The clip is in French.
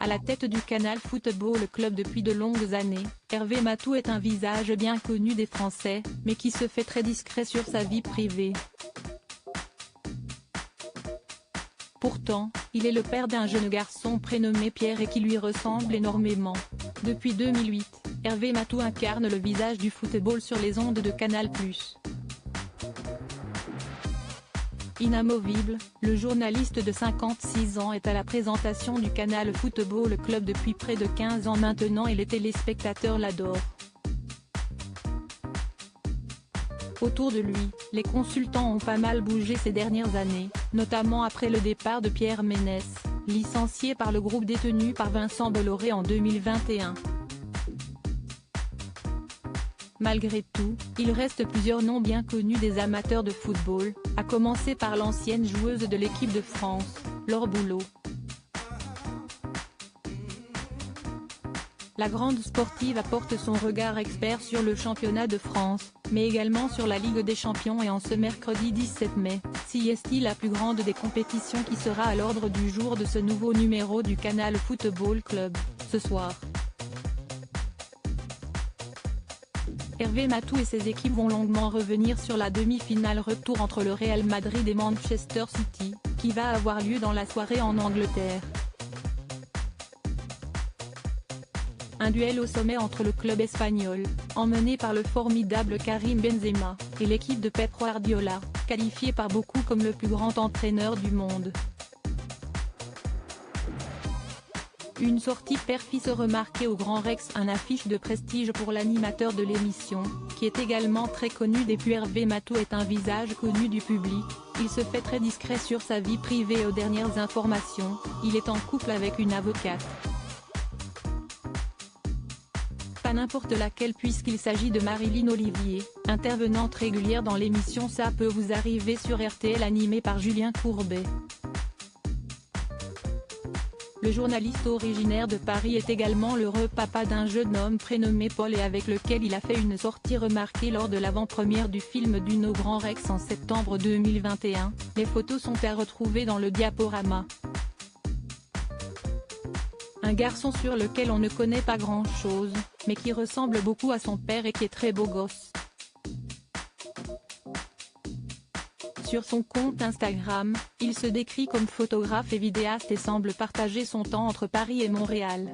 la tête du Canal Football Club depuis de longues années, Hervé Matou est un visage bien connu des Français, mais qui se fait très discret sur sa vie privée. Pourtant, il est le père d'un jeune garçon prénommé Pierre et qui lui ressemble énormément. Depuis 2008, Hervé Matou incarne le visage du football sur les ondes de Canal+. Inamovible, le journaliste de 56 ans est à la présentation du Canal Football Club depuis près de 15 ans maintenant et les téléspectateurs l'adorent. Autour de lui, les consultants ont pas mal bougé ces dernières années, notamment après le départ de Pierre Ménès, licencié par le groupe détenu par Vincent Bolloré en 2021. Malgré tout, il reste plusieurs noms bien connus des amateurs de football, à commencer par l'ancienne joueuse de l'équipe de France, Laure Boulot. La grande sportive apporte son regard expert sur le championnat de France, mais également sur la Ligue des Champions et en ce mercredi 17 mai, CST la plus grande des compétitions qui sera à l'ordre du jour de ce nouveau numéro du Canal Football Club, ce soir. Hervé Matou et ses équipes vont longuement revenir sur la demi-finale retour entre le Real Madrid et Manchester City, qui va avoir lieu dans la soirée en Angleterre. Un duel au sommet entre le club espagnol, emmené par le formidable Karim Benzema, et l'équipe de Pep Guardiola, qualifié par beaucoup comme le plus grand entraîneur du monde. Une sortie père-fils remarquée au Grand Rex, un affiche de prestige pour l'animateur de l'émission, qui est également très connu depuis Hervé Matou est un visage connu du public, il se fait très discret sur sa vie privée et aux dernières informations, il est en couple avec une avocate. Pas n'importe laquelle puisqu'il s'agit de Marilyn Olivier, intervenante régulière dans l'émission Ça peut vous arriver sur RTL animée par Julien Courbet. Le journaliste originaire de Paris est également l'heureux papa d'un jeune homme prénommé Paul et avec lequel il a fait une sortie remarquée lors de l'avant-première du film Dune au Grand Rex en septembre 2021, les photos sont à retrouver dans le diaporama. Un garçon sur lequel on ne connaît pas grand-chose, mais qui ressemble beaucoup à son père et qui est très beau gosse. Sur son compte Instagram, il se décrit comme photographe et vidéaste et semble partager son temps entre Paris et Montréal.